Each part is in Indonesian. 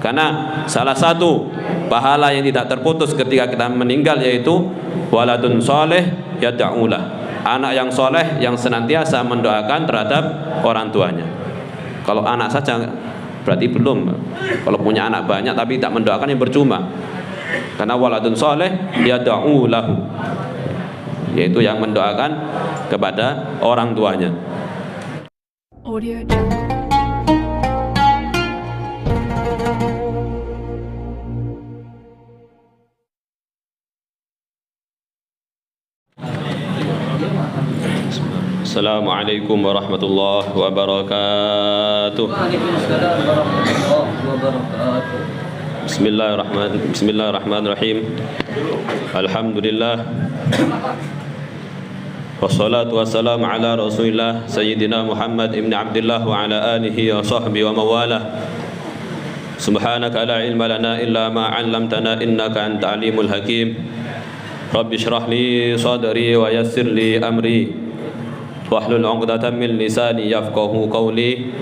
Karena salah satu pahala yang tidak terputus ketika kita meninggal yaitu waladun soleh yad'ulah, anak yang soleh yang senantiasa mendoakan terhadap orang tuanya. Kalau anak saja berarti belum. Kalau punya anak banyak tapi tidak mendoakan yang percuma. Karena waladun soleh yad'ulahu, yaitu yang mendoakan kepada orang tuanya. Audio. Assalamualaikum warahmatullahi wabarakatuh. Waalaikumsalam warahmatullahi wabarakatuh. Bismillahirrahmanirrahim. Alhamdulillah. Wassalatu wassalamu ala Rasulillah Sayyidina Muhammad ibn Abdullah wa ala alihi wa sahbihi wa mawalah. Subhanaka la ilma lana illa ma 'allamtana innaka antal alimul hakim. Rabbi shrah li sadri wa yassir li amri. Wahlul 'uqdatam min lisani yafqahu qawli.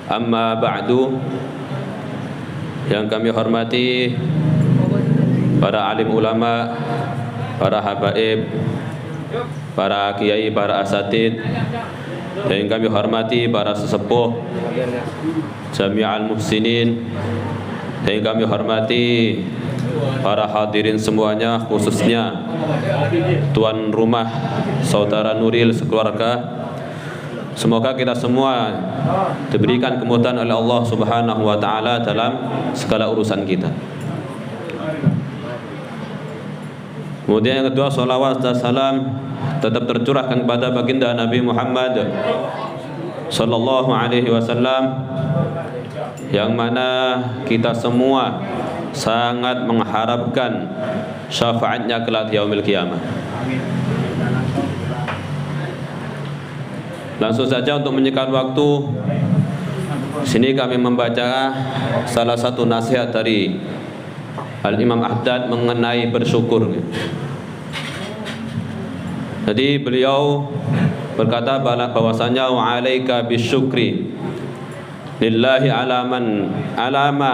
Amma ba'du. Yang kami hormati para alim ulama, para habaib, para kiai, para asatid, dan yang kami hormati para sesepuh jami'al muhsinin, dan yang kami hormati para hadirin semuanya, khususnya tuan rumah saudara Nuril sekeluarga. Semoga kita semua diberikan kemudahan oleh Allah Subhanahu wa taala dalam segala urusan kita. Kemudian yang kedua, salawat dan salam tetap tercurahkan kepada baginda Nabi Muhammad sallallahu alaihi wasallam, yang mana kita semua sangat mengharapkan syafaatnya kelak di yaumil qiyamah. Langsung saja untuk menyingkat waktu, sini kami membaca salah satu nasihat dari Al-Imam Ahdad mengenai bersyukur. Jadi beliau berkata bahwasanya wa 'alaika bisyukri lillahi alama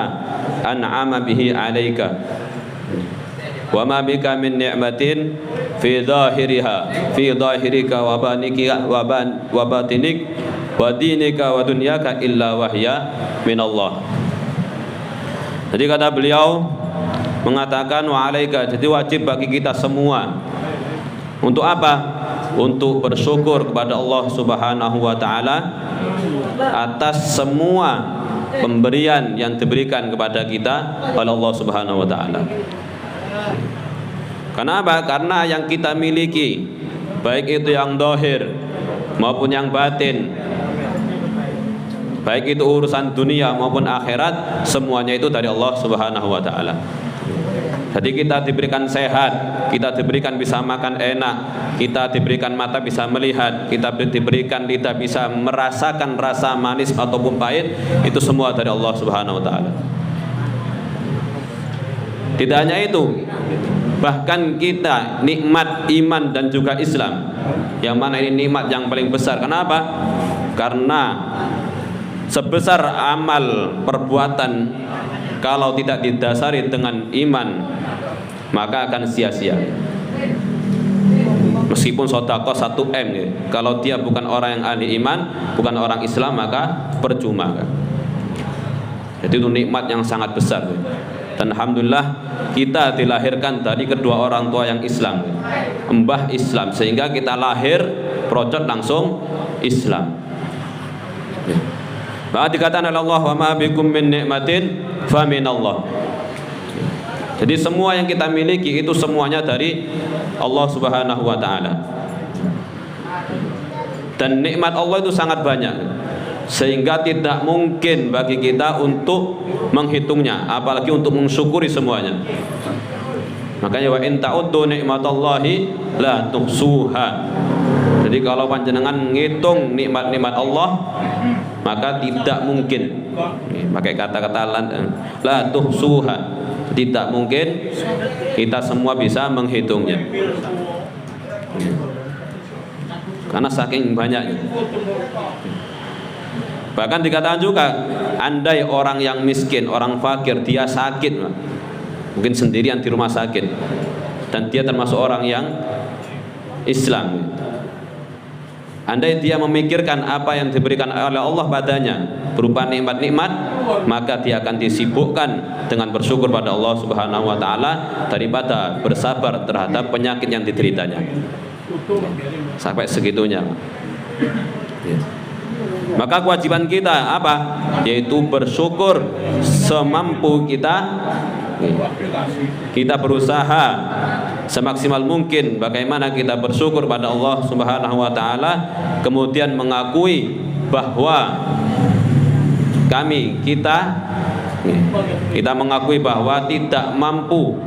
an'ama bihi 'alaika wa ma bika min ni'matin fi dhahirika wa batinik wa dinika wa dunyaka illa wahya min Allah. Jadi kata beliau mengatakan wa 'alaika, jadi wajib bagi kita semua untuk apa? Untuk bersyukur kepada Allah Subhanahu wa taala atas semua pemberian yang diberikan kepada kita oleh Allah Subhanahu wa taala. Kenapa? Karena yang kita miliki, baik itu yang zahir maupun yang batin, baik itu urusan dunia maupun akhirat, semuanya itu dari Allah Subhanahu wa taala. Jadi kita diberikan sehat, kita diberikan bisa makan enak, kita diberikan mata bisa melihat, kita diberikan lidah bisa merasakan rasa manis ataupun pahit, itu semua dari Allah Subhanahu wa taala. Tidak hanya itu, bahkan kita nikmat iman dan juga Islam, yang mana ini nikmat yang paling besar. Kenapa? Karena sebesar amal perbuatan kalau tidak didasari dengan iman, maka akan sia-sia. Meskipun sedekah 1 M, kalau dia bukan orang yang ahli iman, bukan orang Islam, maka percuma. Jadi itu nikmat yang sangat besar. Dan alhamdulillah kita dilahirkan dari kedua orang tua yang Islam, mbah Islam, sehingga kita lahir procot langsung Islam. Maka dikatakan oleh Allah, wa ma bikum min ni'matin fa minallah. Jadi semua yang kita miliki itu semuanya dari Allah Subhanahu wa taala. Dan nikmat Allah itu sangat banyak, sehingga tidak mungkin bagi kita untuk menghitungnya, apalagi untuk mensyukuri semuanya. Makanya wa in ta'uddu nikmatallahi la tuhsuha. Jadi kalau panjenengan ngitung nikmat-nikmat Allah, maka tidak mungkin, pakai kata-kata la tuhsuha, tidak mungkin kita semua bisa menghitungnya, karena saking banyaknya. Bahkan dikatakan juga, andai orang yang miskin, orang fakir, dia sakit, mungkin sendirian di rumah sakit, dan dia termasuk orang yang Islam, andai dia memikirkan apa yang diberikan oleh Allah padanya berupa nikmat-nikmat, maka dia akan disibukkan dengan bersyukur pada Allah Subhanahu wa taala daripada bersabar terhadap penyakit yang dideritanya. Sampai segitunya. Maka kewajiban kita apa? Yaitu bersyukur semampu kita. Kita berusaha semaksimal mungkin bagaimana kita bersyukur pada Allah Subhanahu wa taala, kemudian mengakui bahwa kita mengakui bahwa tidak mampu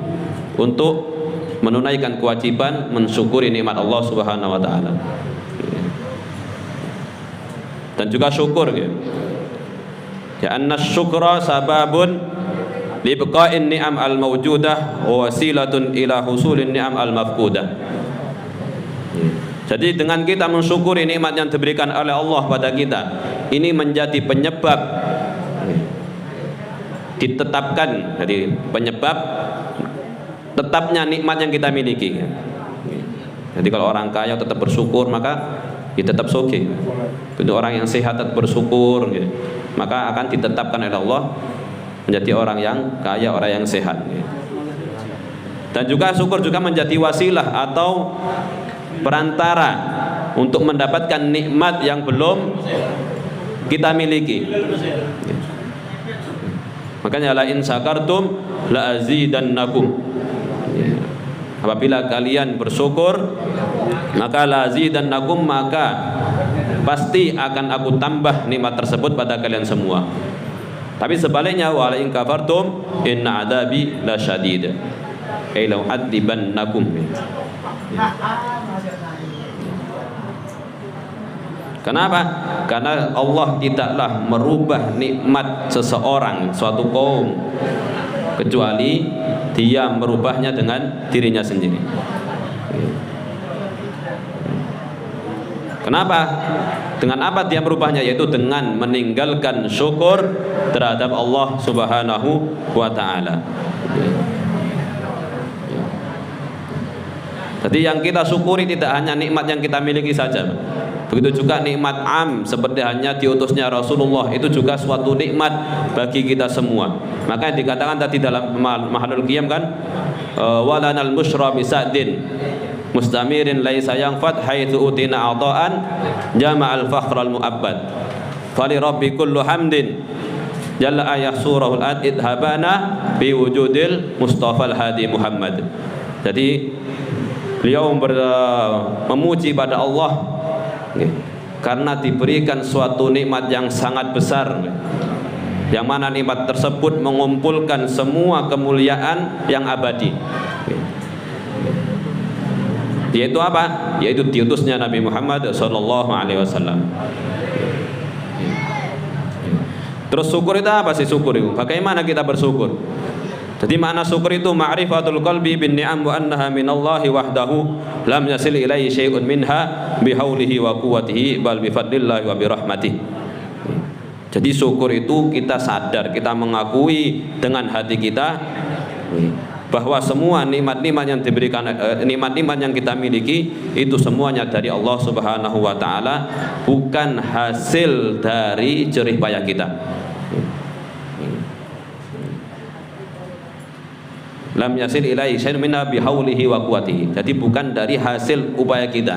untuk menunaikan kewajiban mensyukuri nikmat Allah Subhanahu wa taala. Dan juga syukur ya anna syukra sababun li biqa'in ni'am al-mawjudah wa wasilatun ila husulin ni'am al-mafqudah. Jadi dengan kita mensyukuri nikmat yang diberikan oleh Allah pada kita, ini menjadi penyebab ditetapkan, jadi penyebab tetapnya nikmat yang kita miliki. Jadi kalau orang kaya tetap bersyukur, maka dia tetap sugih. Untuk orang yang sehat tetap bersyukur, maka akan ditetapkan oleh Allah menjadi orang yang kaya, orang yang sehat. Dan juga syukur juga menjadi wasilah atau perantara untuk mendapatkan nikmat yang belum kita miliki. Makanya la in syakartum la azidannakum. Apabila kalian bersyukur, maka la azidannakum, maka pasti akan aku tambah nikmat tersebut pada kalian semua. Tapi sebaliknya, wa la in kafartum inna adabi lasyadid. Ai law adibannakum. Kenapa? Karena Allah tidaklah merubah nikmat seseorang, suatu kaum, kecuali dia merubahnya dengan dirinya sendiri. Kenapa? Dengan apa dia merubahnya? Yaitu dengan meninggalkan syukur terhadap Allah Subhanahu wa ta'ala. Jadi yang kita syukuri tidak hanya nikmat yang kita miliki saja. Begitu juga nikmat am, seperti hanya diutusnya Rasulullah, itu juga suatu nikmat bagi kita semua. Maka dikatakan tadi dalam Mahalul Qiyam kan, walanal musyra bisa'din mustamirin laisa yanfad haitsu utina ata'an jama'al fakhral mu'abbad fali rabbi kullu hamdin jalla ayah surahul ad idhabana bi wujudil mustafal hadi Muhammad. Jadi beliau memuji pada Allah karena diberikan suatu nikmat yang sangat besar, yang mana nikmat tersebut mengumpulkan semua kemuliaan yang abadi. Yaitu apa? Yaitu diutusnya Nabi Muhammad SAW. Terus syukur itu apa sih syukur itu? Bagaimana kita bersyukur? Jadi makna syukur itu ma'rifatul qalbi bin ni'am wa annaha minallahi wahdahu lam yasil ilaihi syai'un minha bihaulihi wa quwwatihi bal bifadlillahi wa birahmatihi. Jadi syukur itu kita sadar, kita mengakui dengan hati kita bahwa semua nikmat-nikmat yang diberikan, nikmat-nikmat yang kita miliki itu semuanya dari Allah Subhanahu wa taala, bukan hasil dari jerih payah kita. Lam yasil ilaihi syai'un minha bihaulihi wa quwwatihi. Jadi bukan dari hasil upaya kita.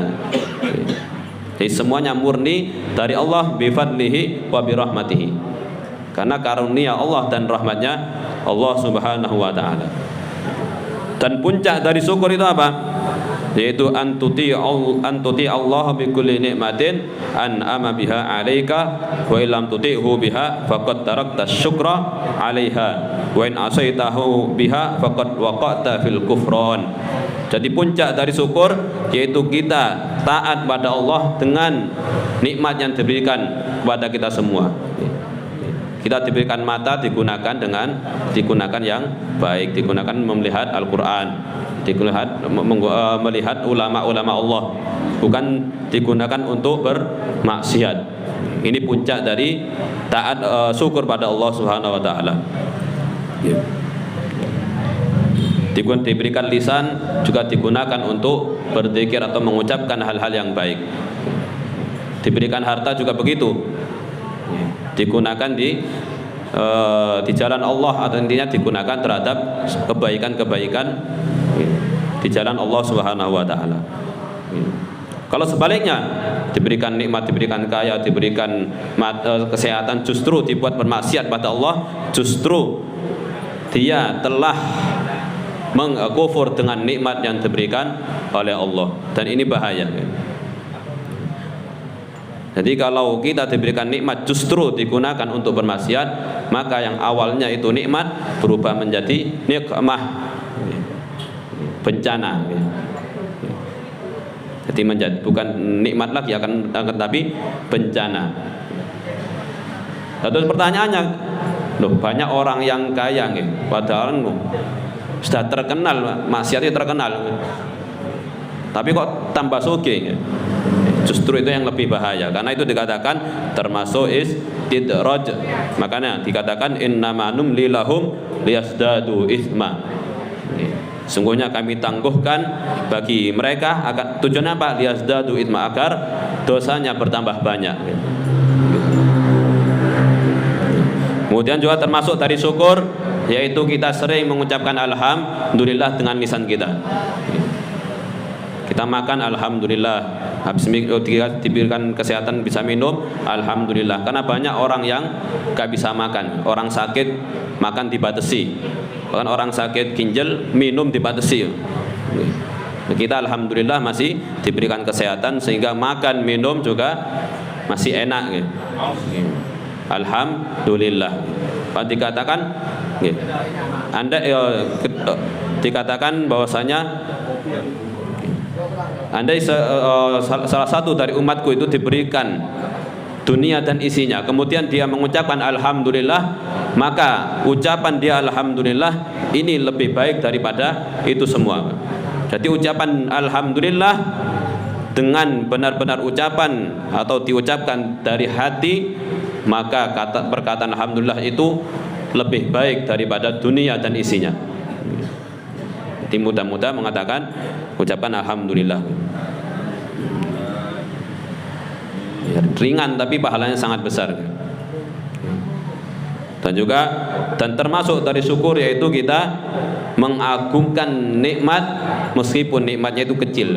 Jadi semuanya murni dari Allah bifadlihi wa birahmatihi. Karena karunia Allah dan rahmatnya Allah Subhanahu wa taala. Dan puncak dari syukur itu apa? Yaitu antuti Allah bi kulli nikmatin an'ama biha 'alaika wa illam tuti'hu biha faqad tarakta syukra 'alaiha wa in asaitahu biha faqad waqa'ta fil kufran. Jadi puncak dari syukur yaitu kita taat pada Allah dengan nikmat yang diberikan kepada kita semua. Kita diberikan mata, digunakan yang baik, digunakan melihat Al-Quran, melihat ulama-ulama Allah, bukan digunakan untuk bermaksiat. Ini puncak dari taat syukur pada Allah Subhanahu wa taala. Diberikan lisan juga digunakan untuk berzikir atau mengucapkan hal-hal yang baik. Diberikan harta juga begitu, digunakan di jalan Allah, atau intinya digunakan terhadap kebaikan-kebaikan di jalan Allah Subhanahu wa taala. Kalau sebaliknya, diberikan nikmat, diberikan kaya, diberikan kesehatan, justru dibuat bermaksiat pada Allah, justru dia telah mengkufur dengan nikmat yang diberikan oleh Allah, dan ini bahaya. Jadi kalau kita diberikan nikmat justru digunakan untuk bermaksiat, maka yang awalnya itu nikmat berubah menjadi nikmah, bencana. Jadi menjadi bukan nikmat lagi, akan tapi bencana. Lalu pertanyaannya, loh, banyak orang yang kaya padahal sudah terkenal, maksiatnya terkenal, tapi kok tambah sugih. Justru itu yang lebih bahaya, karena itu dikatakan termasuk istidraj. Makanya dikatakan innama numli lahum liyazdadu itsma. Sungguhnya kami tangguhkan bagi mereka, akan tujuan apa? Liyazdadu itsma, agar dosanya bertambah banyak. Kemudian juga termasuk dari syukur, yaitu kita sering mengucapkan alhamdulillah dengan lisan kita. Kita makan alhamdulillah, habis diberikan kesehatan bisa minum alhamdulillah. Karena banyak orang yang gak bisa makan, orang sakit makan dibatasi, bahkan orang sakit ginjal minum dibatasi. Kita alhamdulillah masih diberikan kesehatan sehingga makan minum juga masih enak. Alhamdulillah. Dikatakan Anda dikatakan bahwasanya andai salah satu dari umatku itu diberikan dunia dan isinya, kemudian dia mengucapkan alhamdulillah, maka ucapan dia alhamdulillah ini lebih baik daripada itu semua. Jadi ucapan alhamdulillah dengan benar-benar ucapan atau diucapkan dari hati, maka perkataan alhamdulillah itu lebih baik daripada dunia dan isinya. Jadi mudah-mudah mengatakan ucapan alhamdulillah. Ya, ringan tapi pahalanya sangat besar. Dan termasuk dari syukur yaitu kita mengagungkan nikmat meskipun nikmatnya itu kecil.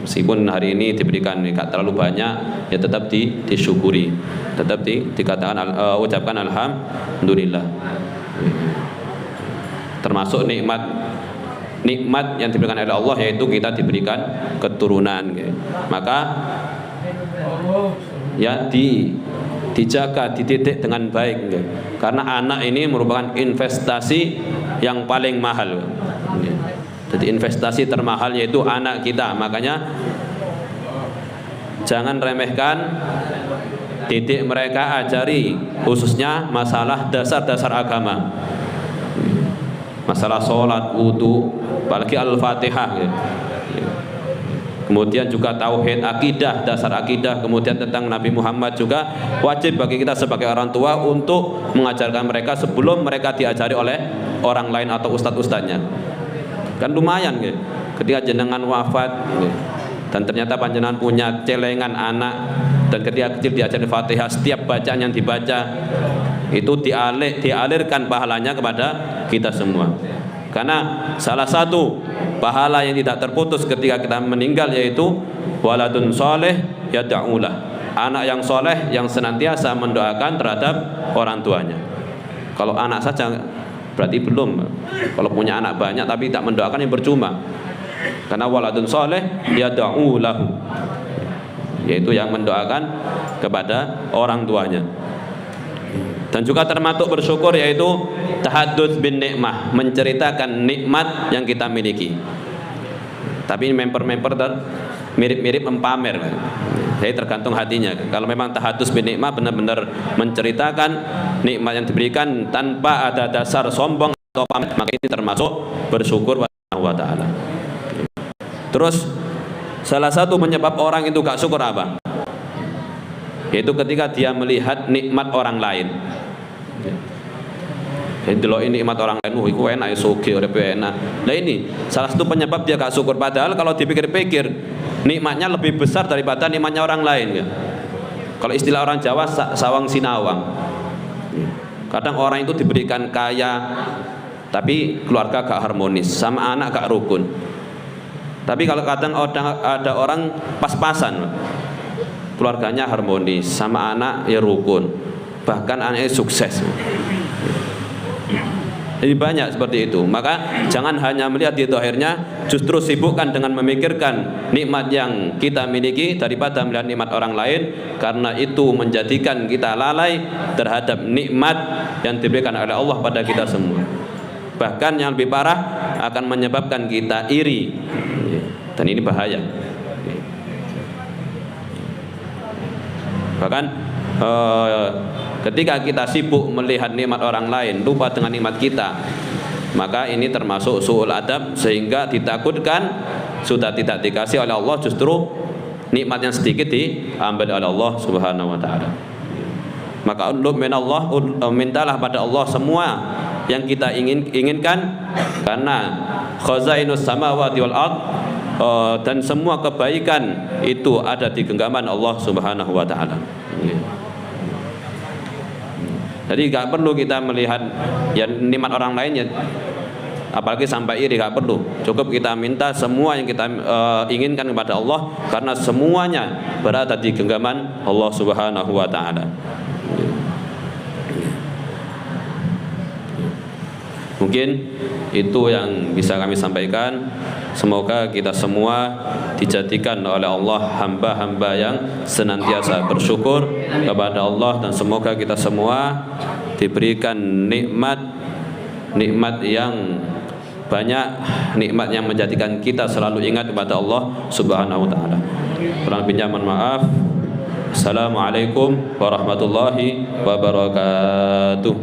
Meskipun hari ini diberikan tidak terlalu banyak, ya tetap disyukuri, tetap dikatakan ucapkan alhamdulillah. Termasuk nikmat yang diberikan oleh Allah yaitu kita diberikan keturunan. Maka ya dijaga, dididik dengan baik, karena anak ini merupakan investasi yang paling mahal. Jadi investasi termahal yaitu anak kita. Makanya jangan remehkan, didik mereka, ajari khususnya masalah dasar-dasar agama, masalah sholat, wudu, apalagi al-fatihah. Kemudian juga tauhid, akidah, dasar akidah, kemudian tentang Nabi Muhammad juga wajib bagi kita sebagai orang tua untuk mengajarkan mereka sebelum mereka diajari oleh orang lain atau ustadz-ustadznya. Kan lumayan ketika jenengan wafat dan ternyata panjenengan punya celengan anak, dan ketika kecil diajari Fatihah, setiap bacaan yang dibaca itu dialirkan pahalanya kepada kita semua. Karena salah satu pahala yang tidak terputus ketika kita meninggal yaitu waladun soleh yad'ulah, anak yang soleh yang senantiasa mendoakan terhadap orang tuanya. Kalau anak saja berarti belum. Kalau punya anak banyak tapi tak mendoakan, yang percuma. Karena waladun soleh yad'ulahu, yaitu yang mendoakan kepada orang tuanya. Dan juga termasuk bersyukur yaitu tahadduts bin nikmah, menceritakan nikmat yang kita miliki. Tapi memper-memper mirip-mirip mempamer. Jadi tergantung hatinya. Kalau memang tahadduts bin nikmah, benar-benar menceritakan nikmat yang diberikan tanpa ada dasar sombong atau pamer, maka ini termasuk bersyukur pada Allah Ta'ala. Terus salah satu penyebab orang itu gak syukur apa? yaitu ketika dia melihat nikmat orang lain. Jadi delok nikmat orang lain, iku enak, sugih, uripe enak. Nah ini salah satu penyebab dia gak syukur. Padahal kalau dipikir-pikir nikmatnya lebih besar daripada nikmatnya orang lain ya. Kalau istilah orang Jawa sawang sinawang. Kadang orang itu diberikan kaya tapi keluarga gak harmonis, sama anak gak rukun. Tapi kalau kadang ada orang pas-pasan, keluarganya harmonis, sama anak ya rukun, bahkan anaknya sukses. Jadi banyak seperti itu. Maka jangan hanya melihat di zahirnya, justru sibukkan dengan memikirkan nikmat yang kita miliki daripada melihat nikmat orang lain, karena itu menjadikan kita lalai terhadap nikmat yang diberikan oleh Allah pada kita semua. Bahkan yang lebih parah akan menyebabkan kita iri, dan ini bahaya. Bahkan ketika kita sibuk melihat nikmat orang lain, lupa dengan nikmat kita, maka ini termasuk su'ul adab, sehingga ditakutkan sudah tidak dikasih oleh Allah, justru nikmat yang sedikit diambil oleh Allah Subhanahu wa taala. Maka utlub minallah, mintalah pada Allah semua yang kita inginkan, karena khazainus samawati wal ard, dan semua kebaikan itu ada di genggaman Allah Subhanahu wa taala. Jadi gak perlu kita melihat ya nikmat orang lain ya, apalagi sampai iri, gak perlu. Cukup kita minta semua yang kita inginkan kepada Allah, karena semuanya berada di genggaman Allah Subhanahu wa taala. Mungkin itu yang bisa kami sampaikan. Semoga kita semua dijadikan oleh Allah hamba-hamba yang senantiasa bersyukur kepada Allah, dan semoga kita semua diberikan nikmat yang banyak, nikmat yang menjadikan kita selalu ingat kepada Allah Subhanahu wa taala. Kurang lebihnya mohon maaf. Assalamualaikum warahmatullahi wabarakatuh.